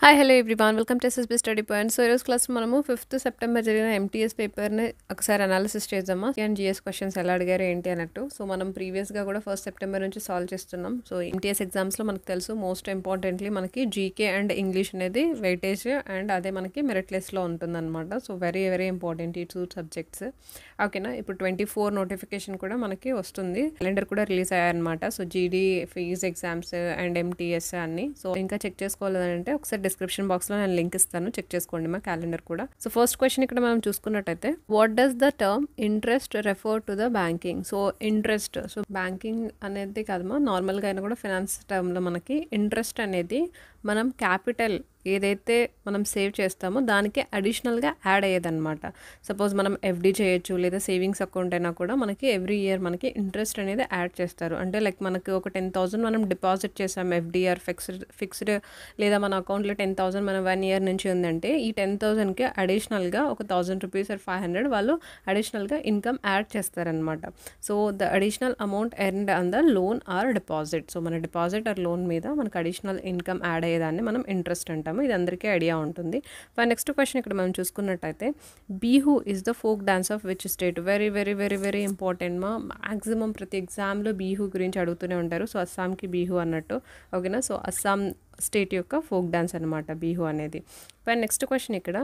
Hi hello everyone welcome to SSB study point. So ఈరోజు class మనము 5th September జరిగిన MTS పేపర్ని ఒకసారి అనాలిసిస్ చేద్దామా అండ్ జిఎస్ క్వశ్చన్స్ ఎలా అడిగారు ఏంటి అన్నట్టు. సో మనం ప్రీవియస్గా కూడా 1st సెప్టెంబర్ నుంచి సాల్వ్ చేస్తున్నాం. సో ఎంటీఎస్ ఎగ్జామ్స్లో మనకు తెలుసు మోస్ట్ ఇంపార్టెంట్లీ మనకి జీకే అండ్ ఇంగ్లీష్ అనేది వెయిటేజ్ అండ్ అదే మనకి మెరిట్ లిస్ట్లో ఉంటుందన్నమాట. సో వెరీ వెరీ ఇంపార్టెంట్ ఈ 2 సబ్జెక్ట్స్. ఓకేనా, ఇప్పుడు 24 నోటిఫికేషన్ కూడా మనకి వస్తుంది. క్యాలెండర్ కూడా రిలీజ్ అయ్యాయన్నమాట. సో జీడీ ఫీజ్ ఎగ్జామ్స్ అండ్ ఎంటీఎస్ అన్ని. సో ఇంకా చెక్ చేసుకోవాలంటే ఒకసారి డిస్క్రిప్షన్ బాక్స్ లో నేను లింక్ ఇస్తాను, చెక్ చేసుకోండి మా క్యాలెండర్ కూడా. సో ఫస్ట్ క్వశ్చన్ ఇక్కడ మనం చూసుకున్నట్టయితే, what does the term interest refer to the banking? So interest, so banking అనేది కాదమ్మా, నార్మల్ గా అయినా కూడా ఫైనాన్స్ టర్మ్ లో మనకి ఇంట్రెస్ట్ అనేది మనం క్యాపిటల్ ఏదైతే మనం సేవ్ చేస్తామో దానికి అడిషనల్గా యాడ్ అయ్యేదన్నమాట. సపోజ్ మనం ఎఫ్డి చేయొచ్చు లేదా సేవింగ్స్ అకౌంట్ అయినా కూడా మనకి ఎవ్రీ ఇయర్ మనకి ఇంట్రెస్ట్ అనేది యాడ్ చేస్తారు. అంటే లైక్ మనకి ఒక 10,000 మనం డిపాజిట్ చేసాం ఎఫ్డిఆర్ ఫిక్స్డ్ లేదా మన అకౌంట్లో 10,000 మన 1 ఇయర్ నుంచి ఉందంటే ఈ 10,000కి అడిషనల్గా ఒక 1,000 రూపీస్ ఆర్ 500 వాళ్ళు అడిషనల్గా ఇన్కమ్ యాడ్ చేస్తారనమాట. So the additional amount earned on the loan or deposit. So మన డిపాజిట్ ఆర్ లోన్ మీద మనకు అడిషనల్ ఇన్కమ్ యాడ్ అయ్యేదాన్ని మనం ఇంట్రెస్ట్ అంటాము. ఇది అందరికీ ఐడియా ఉంటుంది. నెక్స్ట్ క్వశ్చన్ ఇక్కడ మనం చూసుకున్నట్టయితే, Bihu is the folk dance of which state? Very very very very important మా, మ్యాక్సిమం ప్రతి ఎగ్జామ్లో బిహు గురించి అడుగుతూనే ఉంటారు. సో అస్సాంకి బిహు అన్నట్టు. ఓకేనా, సో అస్సాం స్టేట్ యొక్క ఫోక్ డాన్స్ అనమాట బిహు అనేది. నెక్స్ట్ క్వశ్చన్ ఇక్కడ,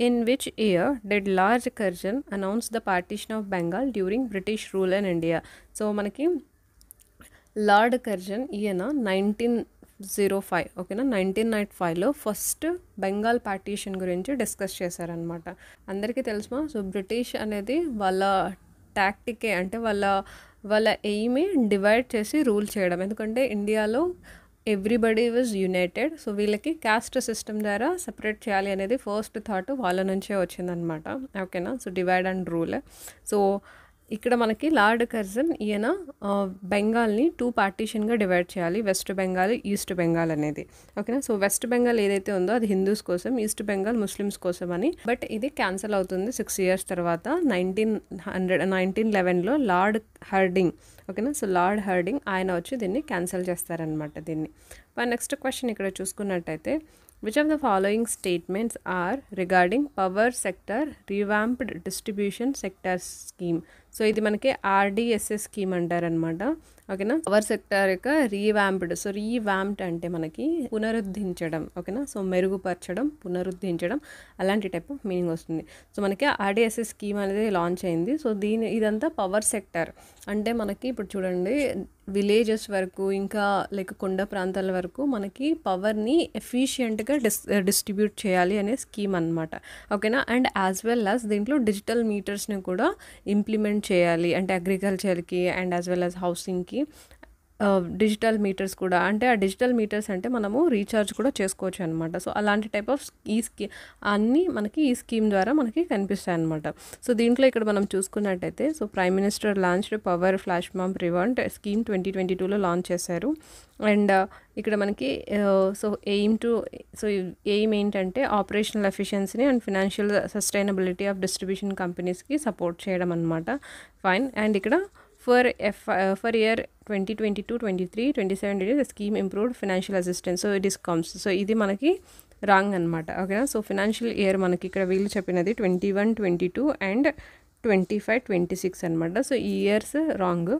in which year did lord Curzon announce the partition of Bengal during British rule in India? So మనకి లార్డ్ కర్జన్ ఈయన 1905, ఓకేనా, 1905లో ఫస్ట్ బెంగాల్ పార్టీషన్ గురించి డిస్కస్ చేశారనమాట. అందరికీ తెలుసుమా, సో బ్రిటిష్ అనేది వాళ్ళ టాక్టికే, అంటే వాళ్ళ ఎయిమే డివైడ్ చేసి రూల్ చేయడం. ఎందుకంటే ఇండియాలో ఎవ్రీబడి వాజ్ యునైటెడ్. సో వీళ్ళకి క్యాస్ట్ సిస్టమ్ ద్వారా సపరేట్ చేయాలి అనేది ఫస్ట్ థాట్ వాళ్ళ నుంచే వచ్చిందనమాట. ఓకేనా, so divide and rule. So ఇక్కడ మనకి లార్డ్ కర్జన్ ఈయన బెంగాల్ని 2 పార్టీషన్గా డివైడ్ చేయాలి, వెస్ట్ బెంగాల్ ఈస్ట్ బెంగాల్ అనేది. ఓకేనా, సో వెస్ట్ బెంగాల్ ఏదైతే ఉందో అది హిందూస్ కోసం, ఈస్ట్ బెంగాల్ ముస్లిమ్స్ కోసం అని. బట్ ఇది క్యాన్సిల్ అవుతుంది 6 ఇయర్స్ తర్వాత 1911లో లార్డ్ హర్డింగ్. ఓకేనా, సో లార్డ్ హర్డింగ్ ఆయన వచ్చి దీన్ని క్యాన్సిల్ చేస్తారనమాట దీన్ని. నెక్స్ట్ క్వశ్చన్ ఇక్కడ చూసుకున్నట్టయితే, which of the following statements are regarding power sector revamped distribution sector scheme? So ఇది మనకి ఆర్డిఎస్ఎస్ స్కీమ్ అంటారనమాట. ఓకేనా, పవర్ సెక్టర్ యొక్క రీవాంప్డ్. సో రీవాంప్డ్ అంటే మనకి పునరుద్ధరించడం. ఓకేనా, సో మెరుగుపరచడం, పునరుద్ధరించడం అలాంటి టైప్ ఆఫ్ మీనింగ్ వస్తుంది. సో మనకి ఆర్డిఎస్ఎస్ స్కీమ్ అనేది లాంచ్ అయింది. సో ఇదంతా పవర్ సెక్టర్ అంటే మనకి ఇప్పుడు చూడండి, విలేజెస్ వరకు ఇంకా లైక్ కొండ ప్రాంతాల వరకు మనకి పవర్ని ఎఫిషియెంట్గా డిస్ట్రిబ్యూట్ చేయాలి అనే స్కీమ్ అనమాట. ఓకేనా, అండ్ యాజ్ వెల్ యాజ్ దీంట్లో డిజిటల్ మీటర్స్ని కూడా ఇంప్లిమెంట్ చేయాలి, అంటే అగ్రికల్చర్కి అండ్ యాజ్ వెల్ యాజ్ హౌసింగ్కి డిజిటల్ మీటర్స్ కూడా. అంటే ఆ డిజిటల్ మీటర్స్ అంటే మనము రీఛార్జ్ కూడా చేసుకోవచ్చు అనమాట. సో అలాంటి టైప్ ఆఫ్ అన్నీ మనకి ఈ స్కీమ్ ద్వారా మనకి కనిపిస్తాయి అనమాట. సో దీంట్లో ఇక్కడ మనం చూసుకున్నట్టయితే, so prime minister launched power flash mob revamped scheme 2022లో లాంచ్ చేశారు. అండ్ ఇక్కడ మనకి సో ఎయిమ్ ఏంటంటే ఆపరేషనల్ ఎఫిషియన్సీని and financial sustainability of distribution కంపెనీస్కి సపోర్ట్ చేయడం అనమాట. ఫైన్. అండ్ ఇక్కడ for year 2022, 23, 27 the scheme improved financial assistance. So discounts. So ఇది మనకి రాంగ్ అనమాట. ఓకేనా, సో ఫినాన్షియల్ ఇయర్ మనకి ఇక్కడ వీళ్ళు చెప్పినది 21, 22 అండ్ 25, 26 అనమాట. సో ఈ ఇయర్స్ రాంగ్.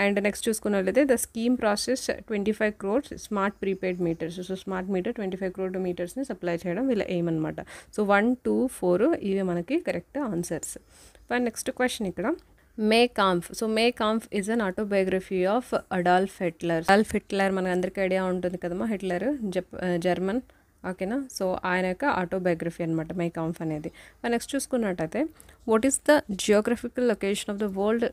అండ్ నెక్స్ట్ చూసుకున్నట్లయితే the scheme process 25 crores smart prepaid meters. So smart meter 25 crore మీటర్స్ని సప్లై చేయడం వీళ్ళ ఎయిమ్ అనమాట. సో 1, 2, 4 ఇవి మనకి కరెక్ట్ ఆన్సర్స్. నెక్స్ట్ క్వశ్చన్ ఇక్కడ, Mein Kampf. So Mein Kampf is an autobiography of Adolf Hitler. Adolf Hitler మనకు అందరికీ idea ఉంటుంది కదమ్మా, హిట్లర్ జర్మన్. ఓకేనా, సో ఆయన యొక్క ఆటోబయోగ్రఫీ అనమాట మే కాంఫ్ అనేది. నెక్స్ట్ చూసుకున్నట్టయితే, what is the geographical location of the world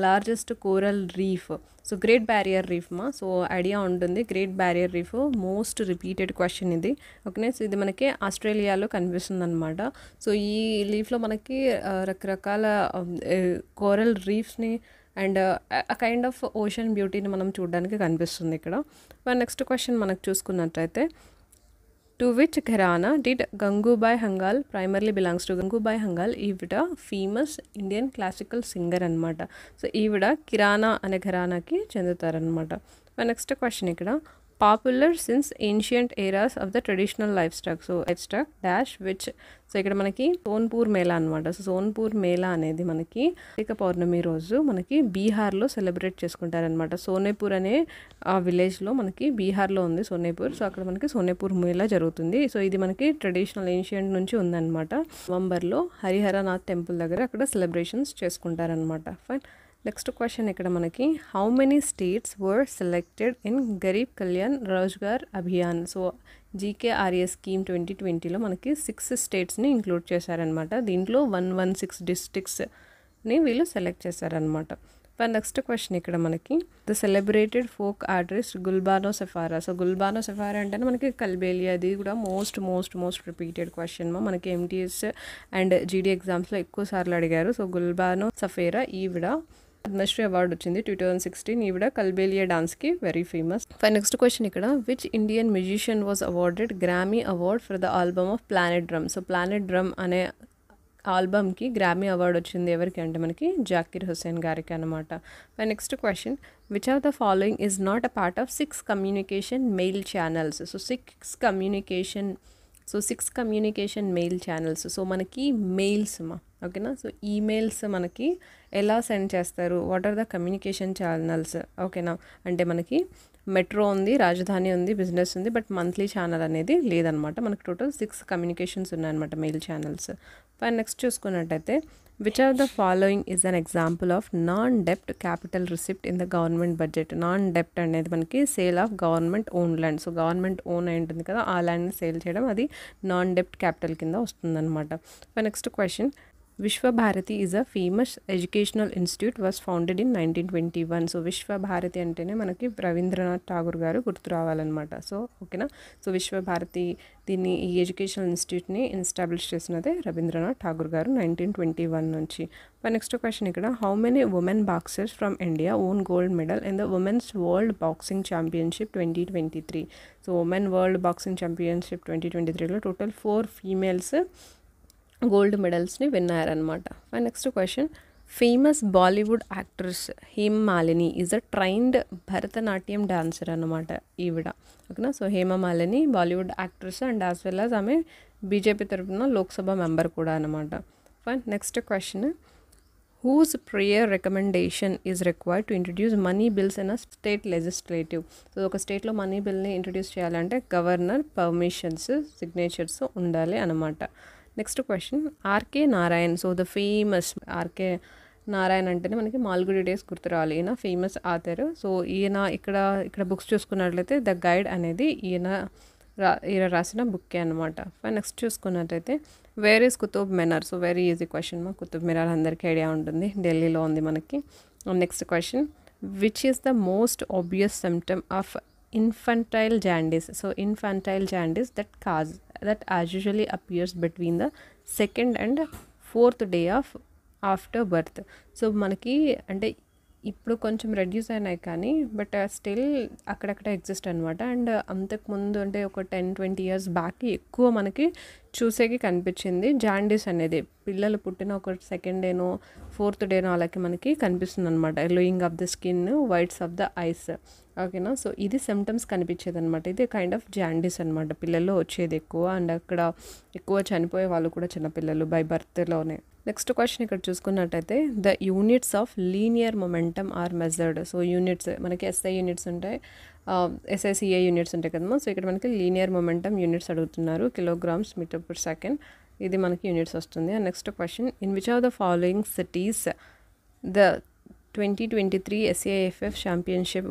largest coral reef? So great barrier reef మా, సో ఐడియా ఉంటుంది. Great barrier reef most repeated question ఇది. ఓకేనా, సో ఇది మనకి ఆస్ట్రేలియాలో కనిపిస్తుంది అనమాట. సో ఈ లీఫ్లో మనకి రకరకాల కోరల్ రీఫ్స్ని అండ్ ఆ కైండ్ ఆఫ్ ఓషన్ బ్యూటీని మనం చూడడానికి కనిపిస్తుంది ఇక్కడ. నెక్స్ట్ క్వశ్చన్ మనకు చూసుకున్నట్టయితే, to which gharana did Gangubai Hangal primarily belongs to? Gangubai Hangal ఈవిడ ఫేమస్ ఇండియన్ క్లాసికల్ సింగర్ అనమాట. సో ఈవిడ కిరాణా అనే ఘరానాకి చెందుతారనమాట. నెక్స్ట్ క్వశ్చన్ ఇక్కడ, popular since ancient eras of the traditional livestock. So livestock dash which. So ఇక్కడ మనకి సోన్పూర్ మేళా అనమాట. సో సోన్పూర్ మేళా అనేది మనకి కార్తీక పౌర్ణమి రోజు మనకి బీహార్లో సెలబ్రేట్ చేసుకుంటారనమాట. సోనేపూర్ అనే ఆ విలేజ్లో మనకి బీహార్లో ఉంది సోనేపూర్. సో అక్కడ మనకి సోనేపూర్ మేళా జరుగుతుంది. సో ఇది మనకి ట్రెడిషనల్ ఏన్షియంట్ నుంచి ఉందన్నమాట. నవంబర్లో హరిహరనాథ్ టెంపుల్ దగ్గర అక్కడ సెలబ్రేషన్స్ చేసుకుంటారనమాట. ఫైన్. నెక్స్ట్ క్వశ్చన్ ఇక్కడ మనకి how many states were selected in Garib Kalyan Rozgar Abhiyan. So GKRS scheme 2020లో మనకి 6 స్టేట్స్ని ఇంక్లూడ్ చేశారనమాట. దీంట్లో 116 డిస్ట్రిక్ట్స్ని వీళ్ళు సెలెక్ట్ చేశారనమాట. నెక్స్ట్ క్వశ్చన్ ఇక్కడ మనకి the celebrated folk artist Gulabo Sapera. So Gulabo Sapera అంటే మనకి కల్బేలియా. అది కూడా మోస్ట్ రిపీటెడ్ క్వశ్చన్ మనకి ఎంటీఎస్ అండ్ జీడీ ఎగ్జామ్స్లో ఎక్కువ సార్లు అడిగారు. సో గుల్బానో సఫేరా ఈవిడ పద్మశ్రీ అవార్డు వచ్చింది 2016. ఈవిడ కల్బేలియా డాన్స్కి వెరీ ఫేమస్. నెక్స్ట్ క్వశ్చన్ ఇక్కడ which Indian musician was awarded Grammy award for the album of planet drum. So planet drum అనే ఆల్బమ్కి గ్రామీ అవార్డు వచ్చింది ఎవరికి అంటే మనకి జాకిర్ హుస్సేన్ గారికి అనమాట. Next question which of the following is not a part of 6 communication mail channels. So 6 communication mail channels. So మనకి mails ఓకేనా. సో ఈమెయిల్స్ మనకి ఎలా సెండ్ చేస్తారు, what are the communication channels ఓకేనా. అంటే మనకి మెట్రో ఉంది, రాజధాని ఉంది, బిజినెస్ ఉంది, బట్ మంత్లీ ఛానల్ అనేది లేదనమాట. మనకి టోటల్ 6 కమ్యూనికేషన్స్ ఉన్నాయన్నమాట మెయిల్ ఛానల్స్. నెక్స్ట్ చూసుకున్నట్టయితే which of the following is an example of non డెప్ట్ capital receipt in the government budget. Non డెప్ట్ అనేది మనకి sale of government own land. So government own అయి ఉంటుంది కదా, ఆ ల్యాండ్ని సేల్ చేయడం అది నాన్ డెప్ట్ క్యాపిటల్ కింద వస్తుందన్నమాట. Next question Visva Bharati is a famous educational institute was founded in 1921. So Visva Bharati అంటేనే మనకి రవీంద్రనాథ్ ఠాగూర్ గారు గుర్తు రావాలన్నమాట. సో ఓకేనా. సో విశ్వభారతి దీన్ని ఈ ఎడ్యుకేషనల్ ఇన్స్టిట్యూట్ని ఎస్టాబ్లిష్ చేసినదే రవీంద్రనాథ్ ఠాగూర్ గారు 1921 నుంచి. నెక్స్ట్ క్వశ్చన్ ఇక్కడ how many women boxers from India won gold medal in the women's world boxing championship 2023. So women world boxing championship 2023లో టోటల్ 4 ఫీమేల్స్ గోల్డ్ మెడల్స్ని విన్నారనమాట. Next question famous Bollywood actress Hema Malini is a trained Bharatanatyam dancer అనమాట ఈవిడ ఓకేనా. So Hema Malini Bollywood actress and as well as ఆమె BJP తరఫున Lok Sabha member కూడా అనమాట. Next question whose prior recommendation is required to introduce money bills in a state legislative. So ఒక స్టేట్లో money బిల్ని ఇంట్రడ్యూస్ చేయాలంటే గవర్నర్ పర్మిషన్స్ సిగ్నేచర్స్ ఉండాలి అనమాట. Next question R K Narayan. So the famous R K Narayan అంటేనే మనకి మాల్గుడి డేస్ గుర్తు రావాలి. ఈయన ఫేమస్ ఆథర్. సో ఈయన ఇక్కడ బుక్స్ చూసుకున్నట్లయితే ద గైడ్ అనేది ఈయన రాసిన బుక్కే అనమాట. నెక్స్ట్ చూసుకున్నట్టయితే where is Qutub Minar. So very easy question. Qutub Minar అందరికీ ఐడియా ఉంటుంది, ఢిల్లీలో ఉంది మనకి. Next question which is the most obvious symptom of infantile jaundice. So infantile jaundice that usually appears between the 2nd and 4th day of after birth. So మనకి అంటే ఇప్పుడు కొంచెం reduce అయినాయి కానీ బట్ స్టిల్ అక్కడక్కడ ఎగ్జిస్ట్ అనమాట. And అంతకుముందు అంటే ఒక 10-20 years బ్యాక్ ఎక్కువ మనకి చూసేకి కనిపించింది జాండీస్ అనేది. పిల్లలు పుట్టిన ఒక 2nd డేనో 4th డేనో అలాగే మనకి కనిపిస్తుంది అనమాట. Yellowing of the skin, whites of the ice ఓకేనా. సో ఇది సిమ్టమ్స్ కనిపించేది అనమాట. ఇది కైండ్ ఆఫ్ జాండీస్ అనమాట. పిల్లల్లో వచ్చేది ఎక్కువ అండ్ అక్కడ ఎక్కువ చనిపోయే వాళ్ళు కూడా చిన్నపిల్లలు బై బర్త్లోనే. నెక్స్ట్ క్వశ్చన్ ఇక్కడ చూసుకున్నట్టయితే the units of linear momentum are measured. So units మనకి ఎస్ఐ యూనిట్స్ ఉంటాయి, ఎస్ఐసిఐ యూనిట్స్ ఉంటాయి కదమ్మా. సో ఇక్కడ మనకి లీనియర్ మొమెంటమ్ యూనిట్స్ అడుగుతున్నారు, కిలోగ్రామ్స్ మీటర్ పర్ సెకండ్. ఇది మనకి యూనిట్స్ వస్తుంది. And next question in which of the following cities the 2023 SAFF championship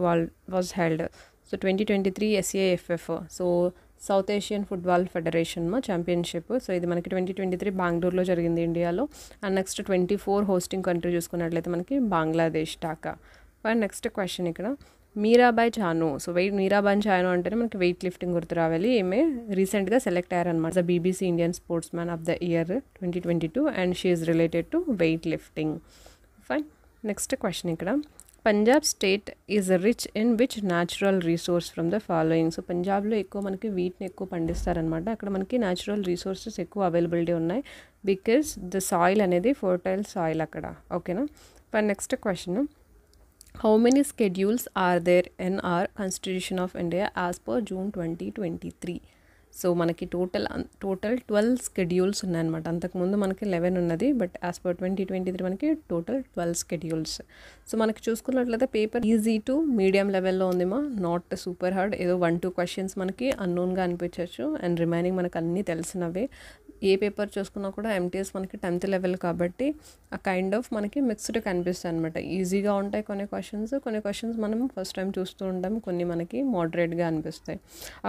was held. So 2023 SAFF so South Asian football federation championship. So ఇది మనకి 2023 బెంగళూరులో జరిగింది ఇండియాలో. అండ్ నెక్స్ట్ 24 హోస్టింగ్ కంట్రీ చూసుకున్నట్లయితే మనకి Bangladesh Dhaka. And next question ఇక్కడ మీరాబాయ్ చాను. సో మీరాబాయ్ చాను అంటేనే మనకి వెయిట్ లిఫ్టింగ్ గుర్తు రావాలి. ఈమె రీసెంట్గా సెలెక్ట్ అయ్యారనమాట the BBC Indian sports man of the year 2022 and she is related to weightlifting. Fine. Next question ఇక్కడ Punjab state is rich in which natural resource from the following. So పంజాబ్లో ఎక్కువ మనకి వీటిని ఎక్కువ పండిస్తారనమాట. అక్కడ మనకి న్యాచురల్ రీసోర్సెస్ ఎక్కువ అవైలబిలిటీ ఉన్నాయి బికాజ్ ద సాయిల్ అనేది ఫర్టైల్ సాయిల్ అక్కడ ఓకేనా. Next question how many schedules are there in our constitution of India as per June 2023? So మనకి టోటల్ 12 స్కెడ్యూల్స్ ఉన్నాయన్నమాట. అంతకుముందు మనకి 11 ఉన్నది, బట్ యాజ్ పర్ 2023 మనకి టోటల్ 12 స్కెడ్యూల్స్. సో మనకి చూసుకున్నట్లయితే పేపర్ ఈజీ టు మీడియం లెవెల్లో ఉందేమో, నాట్ సూపర్ హార్డ్. ఏదో 1-2 క్వశ్చన్స్ మనకి అన్నోన్గా అనిపించవచ్చు, అండ్ రిమైనింగ్ మనకు అన్నీ తెలిసినవే. ఏ పేపర్ చూసుకున్నా కూడా ఎంటీఎస్ మనకి 10th లెవెల్ కాబట్టి ఆ కైండ్ ఆఫ్ మనకి మిక్స్డ్ కనిపిస్తాయి అనమాట. ఈజీగా ఉంటాయి కొన్ని క్వశ్చన్స్ మనం ఫస్ట్ టైం చూస్తూ ఉంటాం, కొన్ని మనకి మోడరేట్గా అనిపిస్తాయి.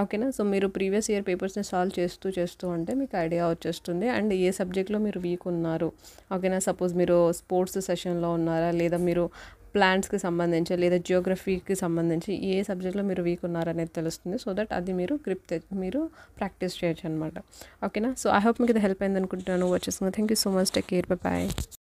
ఓకేనా? సో మీరు ప్రీవియస్ ఇయర్ పేపర్స్ని సాల్వ్ చేస్తూ అంటే మీకు ఐడియా వచ్చేస్తుంది, అండ్ ఏ సబ్జెక్ట్లో మీరు వీక్ ఉన్నారు. ఓకేనా? సపోజ్ మీరు స్పోర్ట్స్ సెషన్లో ఉన్నారా, లేదా మీరు ప్లాంట్స్కి సంబంధించి లేదా జియోగ్రఫీకి సంబంధించి ఏ సబ్జెక్ట్లో మీరు వీక్ ఉన్నారనేది తెలుస్తుంది. సో దట్ అది మీరు మీరు ప్రాక్టీస్ చేయొచ్చు అనమాట. ఓకేనా? సో ఐ హోప్ మీకు ఇది హెల్ప్ అయింది అనుకుంటున్నాను. వచ్చేసింది. Thank you so much. Take care. By.